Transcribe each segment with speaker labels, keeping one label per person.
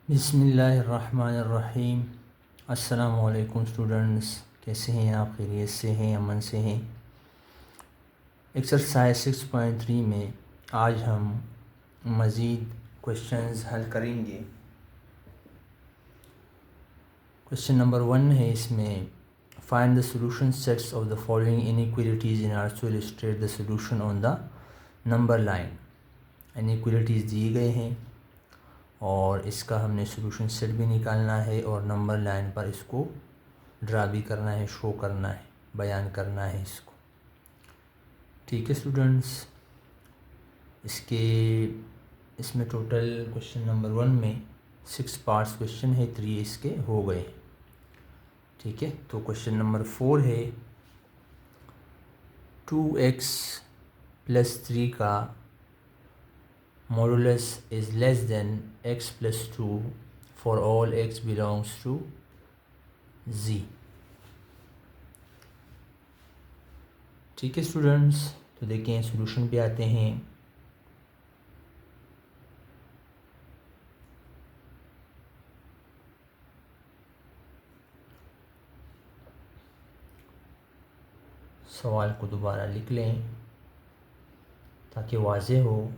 Speaker 1: बिस्मिल्लाहिर्रहमानिर्रहीम। अस्सलामुअलैकुम स्टूडेंट्स, कैसे हैं आप? खैरियत से हैं, अमन से हैं? एक्सरसाइज 6.3 में आज हम मज़ीद क्वेश्चंस हल करेंगे। क्वेश्चन नंबर 1 है इसमें, find the solution sets of the following inequalities in R to illustrate the solution on the number line. Inequalities दिए गए हैं और इसका हमने सॉल्यूशन सेट भी निकालना है और नंबर लाइन पर इसको ड्रा भी करना है, शो करना है, बयान करना है इसको। ठीक है स्टूडेंट्स, इसमें टोटल क्वेश्चन नंबर 1 में 6 पार्ट्स क्वेश्चन है, 3 इसके हो गए। ठीक है, तो क्वेश्चन नंबर 4 है, 2x + 3 का modulus is less than x + 2 for all x belongs to z। ठीक है स्टूडेंट्स, तो देखिए सॉल्यूशन पे आते हैं। सवाल को दोबारा लिख लें ताकि वाज़ेह हो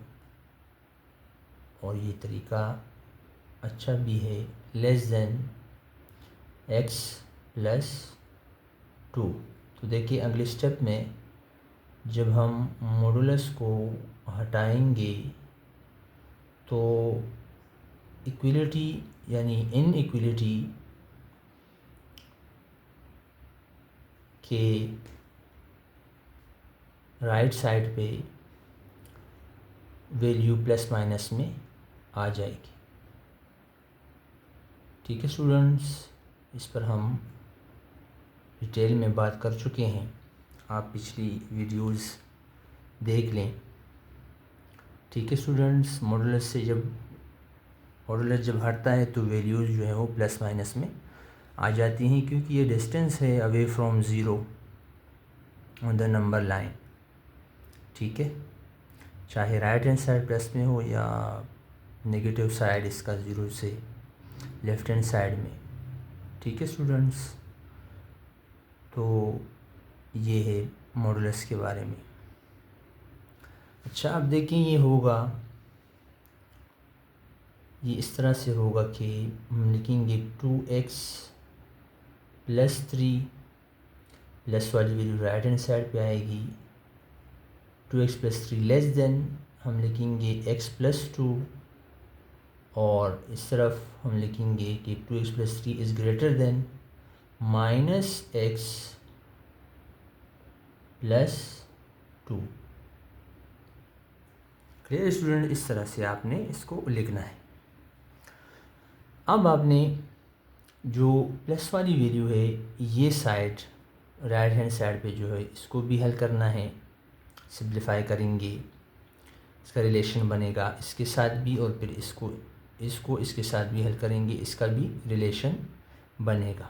Speaker 1: और ये तरीका अच्छा भी है। Less than x + 2। तो देखिए अगले स्टेप में जब हम मॉडुलस को हटाएंगे तो इक्वलिटी यानी इनइक्वलिटी के राइट साइड पे वैल्यू प्लस माइनस में आ जाएगी। ठीक है स्टूडेंट्स, इस पर हम डिटेल में बात कर चुके हैं, आप पिछली वीडियोस देख लें। ठीक है स्टूडेंट्स, मॉडुलस जब हटता है तो वैल्यूज़ जो है वो प्लस माइनस में आ जाती हैं, क्योंकि ये डिस्टेंस है away from zero on the number line. ठीक है, चाहे राइट हैंड साइड प्लस में हो या नेगेटिव साइड इसका ज़ीरो से लेफ़्ट हैंड साइड में। ठीक है स्टूडेंट्स, तो ये है मॉडुलस के बारे में। अच्छा, अब देखिए ये इस तरह से होगा कि हम लिखेंगे 2x + 3 प्लस वाली वैल्यू राइट हैंड साइड पे आएगी। 2x + 3 लेस देन हम लिखेंगे x + 2 और इस तरफ हम लिखेंगे कि 2x + 3 is greater than -x + 2। Clear student, इस तरह से आपने इसको लिखना है। अब आपने जो प्लस वाली वैल्यू है ये साइड राइट हैंड साइड पे जो है इसको भी हल करना है। सिंप्लीफाई करेंगे, इसका रिलेशन बनेगा इसके साथ भी, और फिर इसको इसके साथ भी हल करेंगे, इसका भी रिलेशन बनेगा।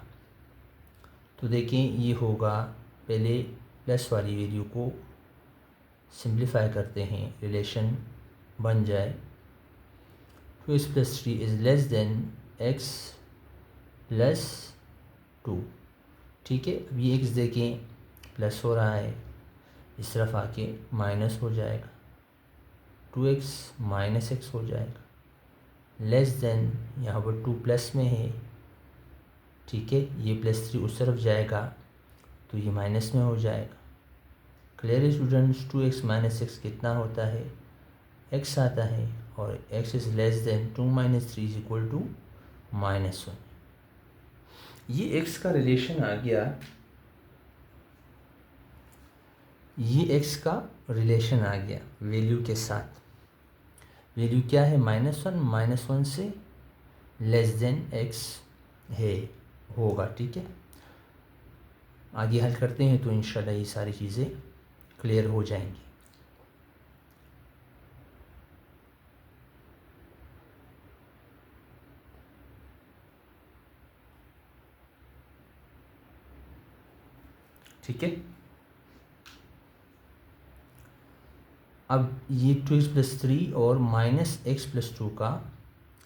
Speaker 1: तो देखें ये होगा, पहले प्लस वाली वैल्यू को सिंप्लीफाई करते हैं, रिलेशन बन जाए 2x + 3 is less than x + 2। ठीक है, अब ये x देखें प्लस हो रहा है, इस तरफ आके माइनस हो जाएगा, 2x - x हो जाएगा। लेस देन यहाँ पर 2 प्लस में है। ठीक है, ये +3 उस तरफ जाएगा तो ये माइनस में हो जाएगा। क्लियर स्टूडेंट्स, 2x - x कितना होता है? x आता है, और x इज़ लेस देन 2 - 3 = -1। ये x का रिलेशन आ गया, ये x का रिलेशन आ गया वैल्यू के साथ। वैल्यू क्या है? -1, -1 से लेस देन x है, होगा। ठीक है, आगे हल करते हैं तो इंशाल्लाह ये सारी चीज़ें क्लियर हो जाएंगी। ठीक है, अब ये 2x + 3 और -x + 2 का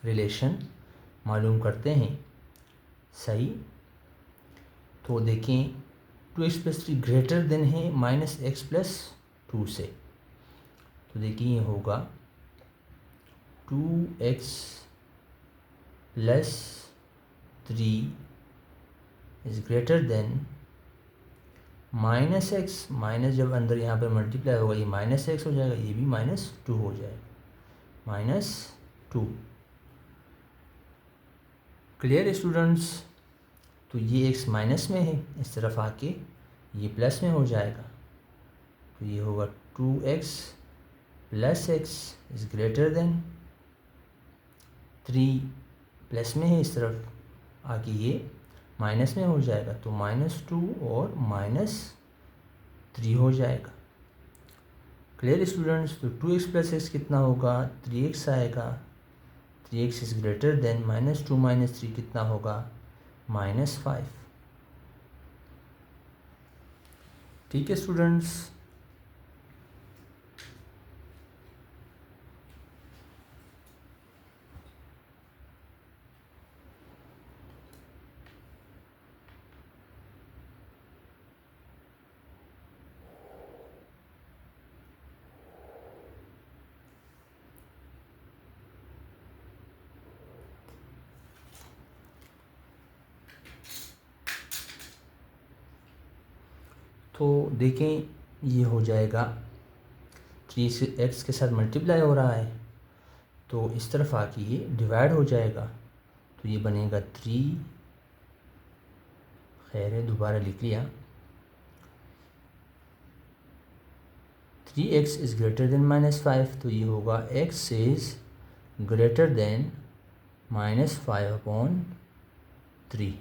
Speaker 1: रिलेशन मालूम करते हैं। सही, तो देखें 2x प्लस 3 ग्रेटर देन है माइनस एक्स प्लस 2 से। तो देखिए ये होगा 2x plus 3 is greater than minus x, minus जब अंदर यहाँ पे मल्टीप्लाई होगा ये माइनस एक्स हो जाएगा, ये भी माइनस 2 हो जाएगा, माइनस 2। Clear students? तो ये एक्स माइनस में है, इस तरफ आके ये प्लस में हो जाएगा। तो ये होगा 2x plus x is greater than 3, plus में है, इस तरफ आके ये माइनस में हो जाएगा। तो -2 और -3 हो जाएगा। Clear students? तो 2x प्लस एक्स कितना होगा, 3x आएगा। 3x इज़ ग्रेटर देन -2 -3 कितना होगा, -5। ठीक है स्टूडेंट्स? तो देखें ये हो जाएगा 3x के साथ मल्टीप्लाई हो रहा है, तो इस तरफ आके ये डिवाइड हो जाएगा। तो ये बनेगा 3, खैर है दोबारा लिख लिया, 3x इज़ ग्रेटर देन -5। तो ये होगा x इज़ ग्रेटर देन -5/3।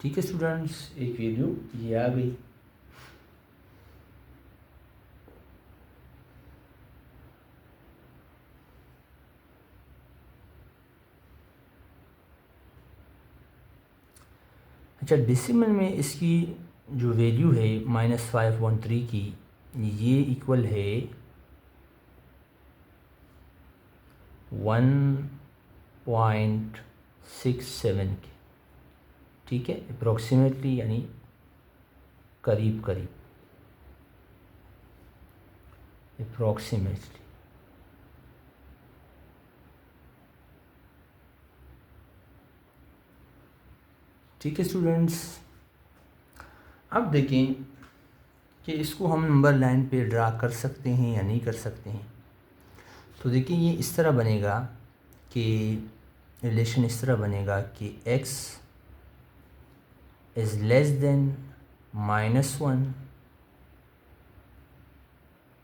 Speaker 1: ठीक है स्टूडेंट्स, एक वैल्यू ये आ गई। अच्छा, डेसिमल में इसकी जो वैल्यू है -5/3 की, ये इक्वल है 1.67 के। ठीक है, अप्रोक्सीमेटली यानी करीब करीब, अप्रोक्सीमेटली। ठीक है स्टूडेंट्स, अब देखें कि इसको हम नंबर लाइन पे ड्रा कर सकते हैं या नहीं कर सकते हैं। तो देखिए ये इस तरह बनेगा कि रिलेशन इस तरह बनेगा कि x इज़ लेस देन -1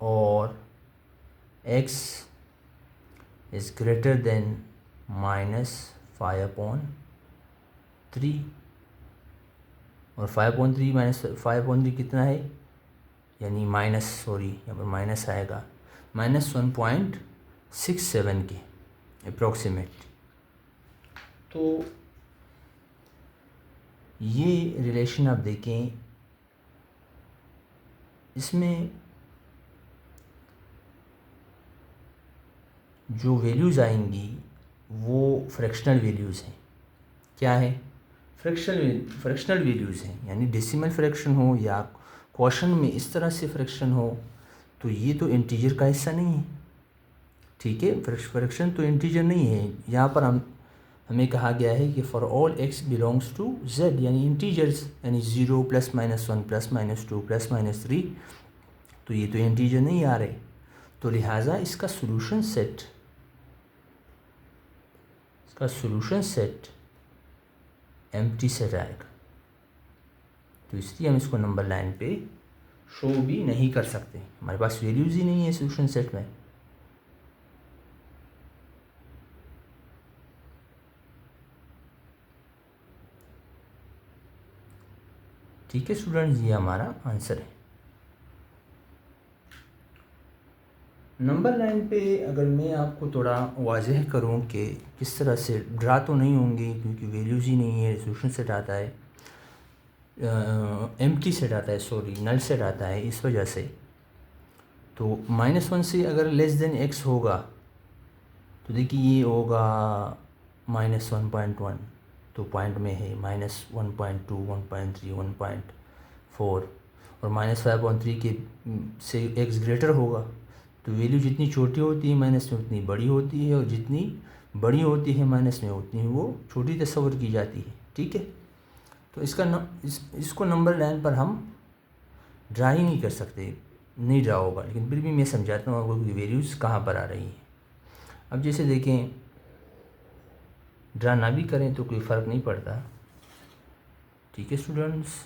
Speaker 1: और x इज़ ग्रेटर देन -5/3। और 5/3 -5/3 कितना है, यानी यहाँ पर माइनस आएगा, -1.67 के अप्रोक्सीमेटली। तो ये रिलेशन आप देखें, इसमें जो वैल्यूज़ आएंगी वो फ्रैक्शनल वैल्यूज़ हैं। क्या है? फ्रैक्शनल वैल्यूज़ हैं, यानी डेसिमल फ्रैक्शन हो या क्वोशन में इस तरह से फ्रैक्शन हो, तो ये तो इंटीजर का हिस्सा नहीं है। ठीक है, फ्रैक्शन तो इंटीजर नहीं है। यहाँ पर हमें कहा गया है कि for all x belongs to z, यानी इंटीजर्स, यानी 0 +-1 +-2 +-3, तो ये तो इंटीजर नहीं आ रहे। तो लिहाजा इसका सॉल्यूशन सेट एम्प्टी सेट आएगा। तो इसलिए हम इसको नंबर लाइन पे शो भी नहीं कर सकते, हमारे पास वैल्यूज़ ही नहीं है सॉल्यूशन सेट में। ठीक है स्टूडेंट्स, ये हमारा आंसर है। नंबर लाइन पे अगर मैं आपको थोड़ा वाज़ेह करूं कि किस तरह से ड्रा तो नहीं होंगे क्योंकि वैल्यूज़ ही नहीं है, सॉल्यूशन सेट आता है, एम्प्टी सेट आता है, सॉरी नल सेट आता है, इस वजह से। तो -1 से अगर लेस देन x होगा तो देखिए ये होगा -1.1, तो पॉइंट में है -1.2, 1.3, 1.4 और -5.3 के से x ग्रेटर होगा, तो वैल्यू जितनी छोटी होती है माइनस में उतनी बड़ी होती है, और जितनी बड़ी होती है माइनस में उतनी वो छोटी तस्वर की जाती है। ठीक है, तो इसको नंबर लाइन पर हम ड्रा ही नहीं कर सकते, नहीं ड्रा होगा, लेकिन फिर भी मैं समझाता हूँ आपको कि वैल्यूज़ कहाँ पर आ रही हैं। अब जैसे देखें, ड्रा ना भी करें तो कोई फ़र्क नहीं पड़ता। ठीक है स्टूडेंट्स,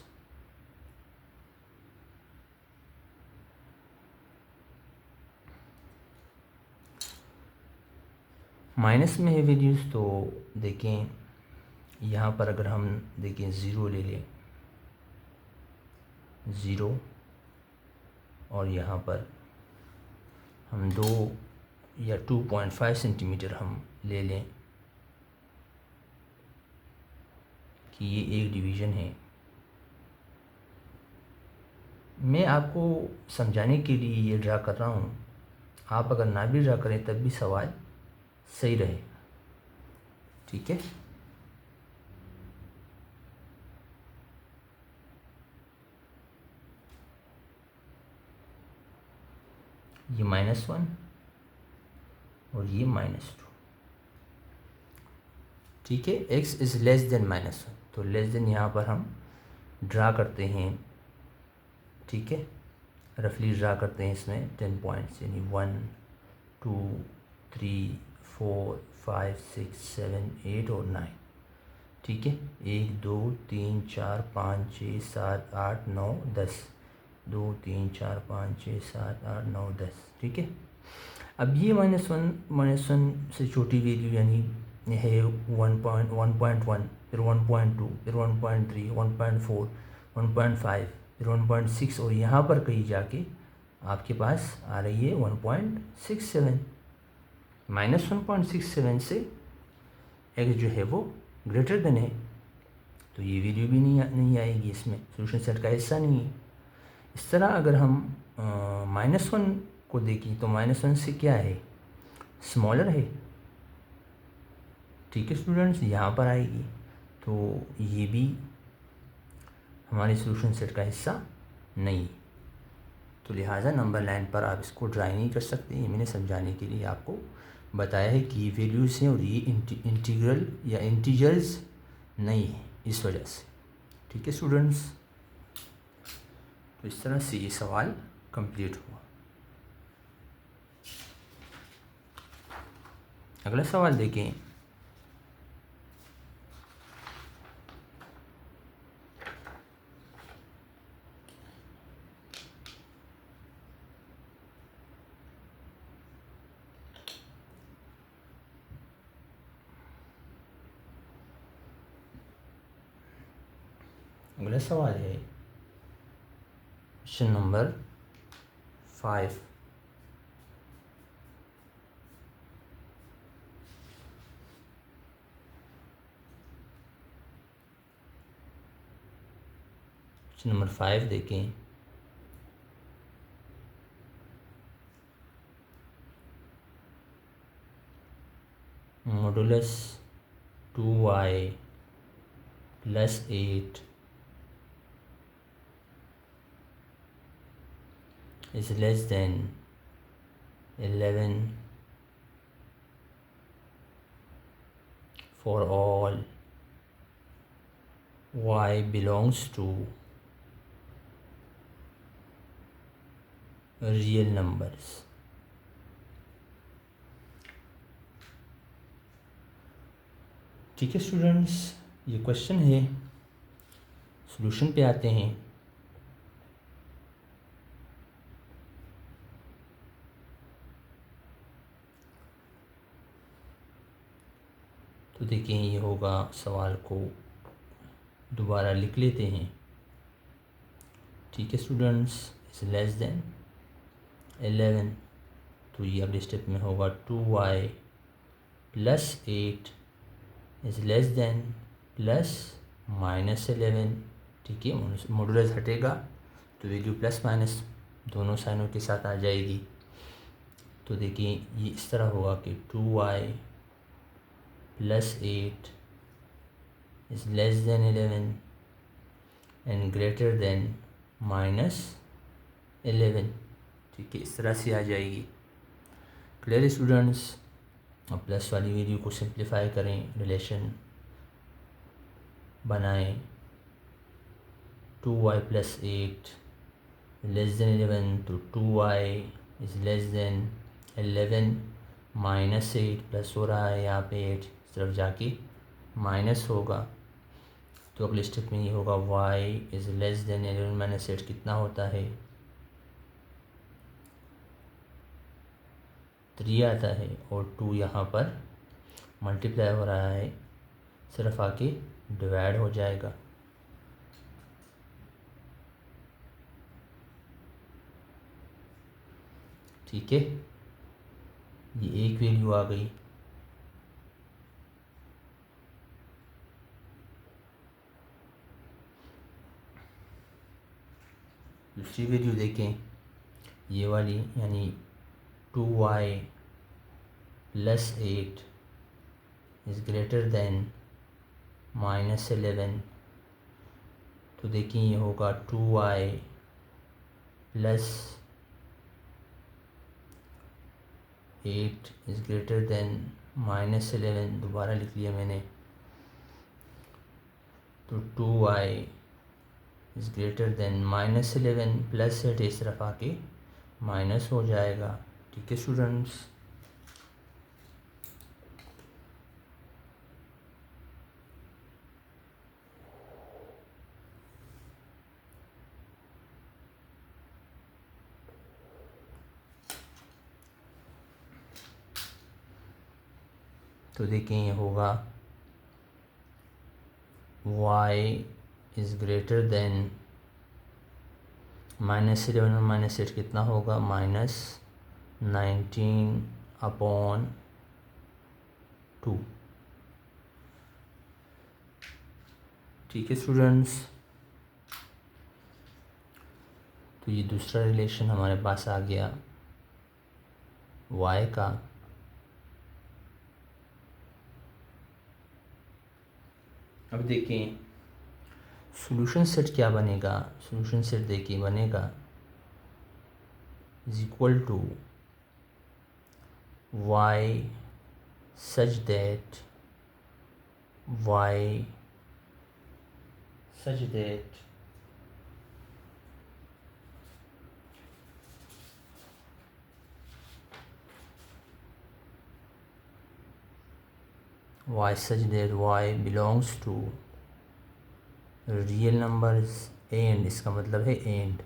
Speaker 1: माइनस में है वैल्यूज़, तो देखें यहाँ पर अगर हम देखें ज़ीरो ले लें, ज़ीरो, और यहाँ पर हम 2 या 2.5 सेंटीमीटर हम ले लें कि ये एक डिवीज़न है। मैं आपको समझाने के लिए ये ड्रा कर रहा हूँ, आप अगर ना भी ड्रा करें तब भी सवाल सही रहेगा। ठीक है, ये -1 और ये -2। ठीक है, x इज़ लेस देन -1, तो लेस देन यहाँ पर हम ड्रा करते हैं। ठीक है, रफली ड्रा करते हैं इसमें 10 पॉइंट्स, यानी 1 2 3 4 5 6 7 8 और 9। ठीक है, 1 2 3 4 5 6 7 8 9 10, 2 3 4 5 6 7 8 9 10। ठीक है, अब ये -1 से छोटी वैल्यू यानी है 1.1, फिर 1.2, फिर 1.3, 1.4, 1.5, फिर 1.6 और यहाँ पर कहीं जाके आपके पास आ रही है 1.67। -1.67 से x जो है वो ग्रेटर देन है, तो ये वैल्यू भी नहीं आएगी, इसमें सोल्यूशन सेट का हिस्सा नहीं है। इस तरह अगर हम -1 को देखें तो -1 से क्या है, स्मॉलर है। ठीक है स्टूडेंट्स, यहाँ पर आएगी, तो ये भी हमारे सॉल्यूशन सेट का हिस्सा नहीं, तो लिहाजा नंबर लाइन पर आप इसको ड्राई नहीं कर सकते। ये मैंने समझाने के लिए आपको बताया है कि ये वैल्यूज़ हैं और ये इंटीग्रल या इंटीजर्स नहीं है, इस वजह से। ठीक है स्टूडेंट्स, तो इस तरह से ये सवाल कंप्लीट हुआ। अगला सवाल देखें, अगला सवाल है क्वेश्चन नंबर 5। क्वेश्चन नंबर 5 देखें, modulus 2y + 8 is less than 11 for all y belongs to real numbers। ठीक है स्टूडेंट्स, ये क्वेश्चन है, सॉल्यूशन पे आते हैं। तो देखिए, ये होगा, सवाल को दोबारा लिख लेते हैं। ठीक है स्टूडेंट्स, इज लेस देन 11, तो ये अगले स्टेप में होगा 2y + 8 इज लेस देन ±11। ठीक है, मॉडुलस हटेगा तो वैल्यू ± दोनों साइनों के साथ आ जाएगी। तो देखिए, ये इस तरह होगा कि 2y plus 8 is less then 11 and greater than -11। ठीक है, इस तरह से आ जाएगी। Clear students? अब प्लस वाली वैल्यू को सिंप्लीफाई करें, रिलेशन बनाएं। 2y + 8 लेस देन 11, तो 2y is less then 11 -8 plus हो रहा है यहाँ पे 8 इस तरफ जाके माइनस होगा, तो अगले स्टेप में ये होगा y इज़ लेस देन 11 - 8 कितना होता है 3 आता है, और 2 यहाँ पर मल्टीप्लाई हो रहा है, सिर्फ आके डिवाइड हो जाएगा। ठीक है, ये एक वैल्यू आ गई। दूसरी वैल्यू देखें, ये वाली, यानी 2y + 8 इज़ ग्रेटर देन -11, तो देखिए ये होगा 2y + 8 इज़ ग्रेटर देन -11, दोबारा लिख लिया मैंने, तो 2y is greater than -11 plus 8 इस तरफ आके माइनस हो जाएगा। ठीक है स्टूडेंट्स? तो देखें ये होगा y इज़ ग्रेटर देन -11 और -8 कितना होगा -19/2। ठीक है स्टूडेंट्स? तो ये दूसरा रिलेशन हमारे पास आ गया y का। अब देखें सॉल्यूशन सेट क्या बनेगा। सॉल्यूशन सेट देखिए बनेगा is equal to y such that y such that y such that y belongs to real numbers and, इसका मतलब है and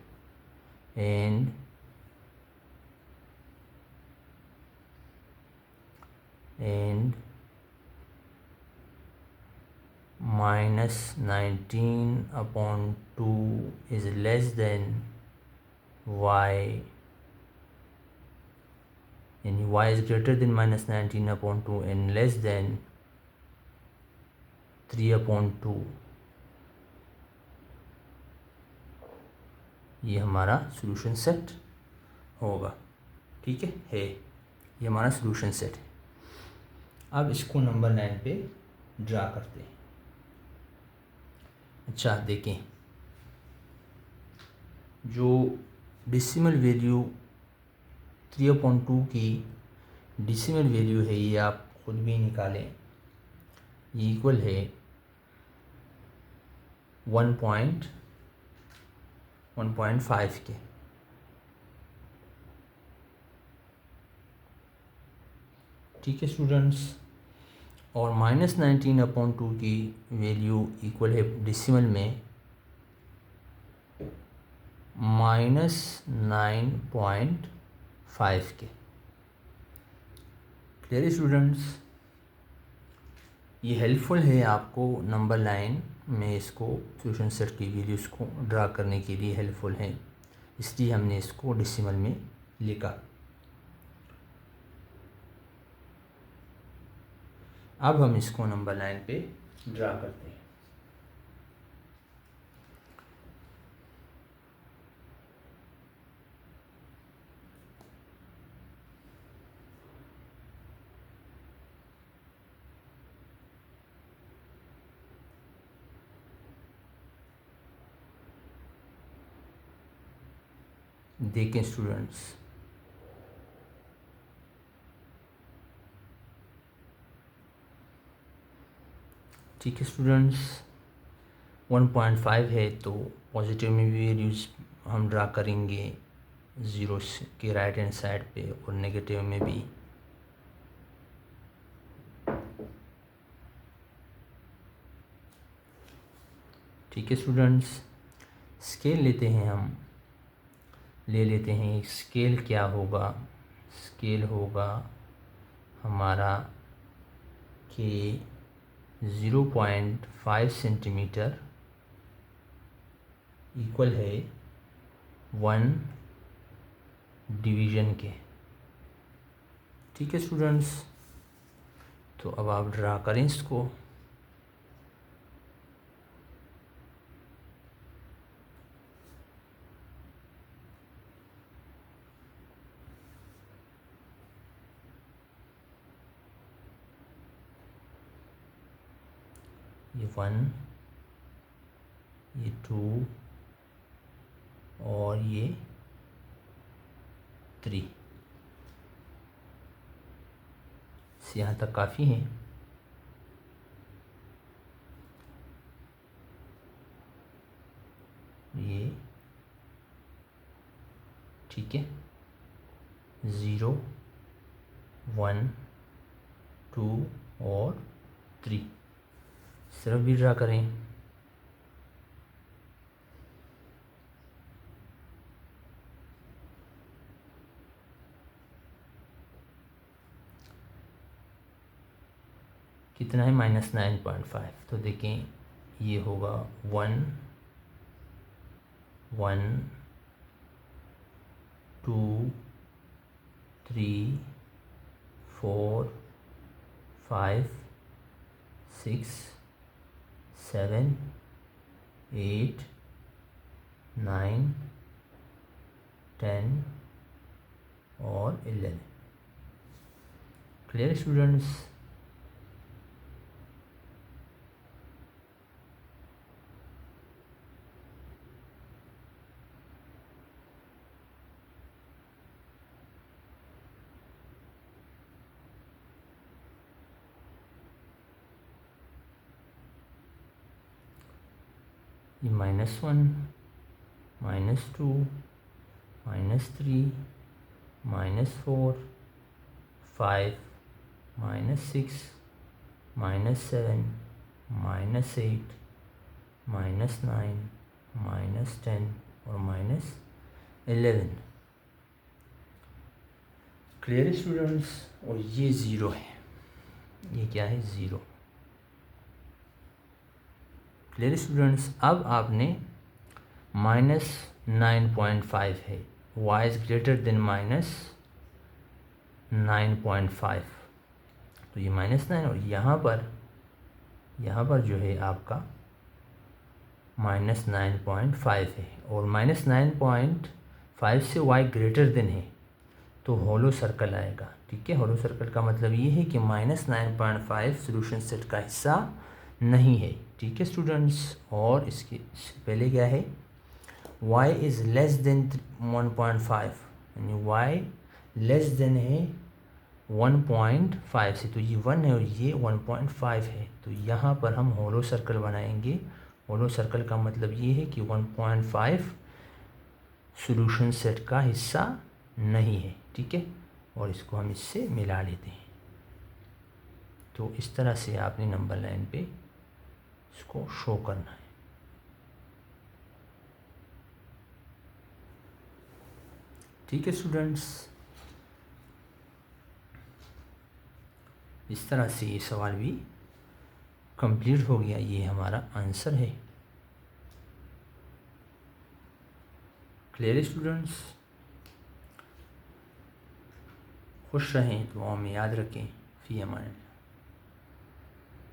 Speaker 1: -19/2 is less than y, यानी y is greater than -19/2 and less than 3/2। ये हमारा solution set होगा। ठीक है, ये हमारा सॉल्यूशन सेट है। अब इसको नंबर 9 पे ड्रा करते हैं। अच्छा देखें, जो डेसिमल वैल्यू 3/2 की डेसिमल वैल्यू है, ये आप खुद भी निकालें, ये इक्वल है 1.5 के। ठीक है स्टूडेंट्स? और -19/2 की वैल्यू इक्वल है डेसिमल में -9.5 के। Clear students? ये हेल्पफुल है आपको नंबर लाइन में इसको सॉल्यूशन सेट की वैल्यूज़ को ड्रा करने के लिए हेल्पफुल है, इसलिए हमने इसको डेसिमल में लिखा। अब हम इसको नंबर 9 पे ड्रा करते हैं। देखें स्टूडेंट्स, ठीक है स्टूडेंट्स, 1.5 है तो पॉजिटिव में भी वैल्यूज हम ड्रा करेंगे ज़ीरो के राइट हैंड साइड पे, और नेगेटिव में भी। ठीक है स्टूडेंट्स, स्केल लेते हैं, हम ले लेते हैं स्केल। क्या होगा? स्केल होगा हमारा कि 0.5 सेंटीमीटर इक्वल है 1 डिवीज़न के। ठीक है स्टूडेंट्स, तो अब आप ड्रा करें इसको। ये 1, ये 2 और ये 3, यहाँ तक काफ़ी है। ये ठीक है, 0, 1, 2 और 3 सिर्फ भी ड्रा करें। कितना है? -9.5। तो देखें ये होगा 1, 1, 2, 3, 4, 5, 6, 7, 8, 9, 10 और 11। Clear students? ये -1, -2, -3, -4, 5, -6, -7, -8, -9, -10 और -11। Clear students? और ये 0 है, ये क्या है? 0। Clear students? अब आपने -9.5 है, y इज़ ग्रेटर देन -9.5, तो ये -9, और यहाँ पर जो है आपका -9.5 है, और -9.5 से y ग्रेटर देन है तो होलो सर्कल आएगा। ठीक है, होलो सर्कल का मतलब ये है कि -9.5 सोल्यूशन सेट का हिस्सा नहीं है। ठीक है स्टूडेंट्स, और इससे पहले क्या है? y इज़ लेस देन 1.5, यानी y लेस देन है 1.5 से, तो ये 1 है और ये 1.5 है, तो यहाँ पर हम होलो सर्कल बनाएंगे। होलो सर्कल का मतलब ये है कि 1.5 सॉल्यूशन सेट का हिस्सा नहीं है। ठीक है, और इसको हम इससे मिला लेते हैं। तो इस तरह से आपने नंबर लाइन पे इसको शो करना है। ठीक है स्टूडेंट्स, इस तरह से ये सवाल भी कंप्लीट हो गया। ये हमारा आंसर है। Clear students? खुश रहें, दुआओं में याद रखें। फ़ी अमान।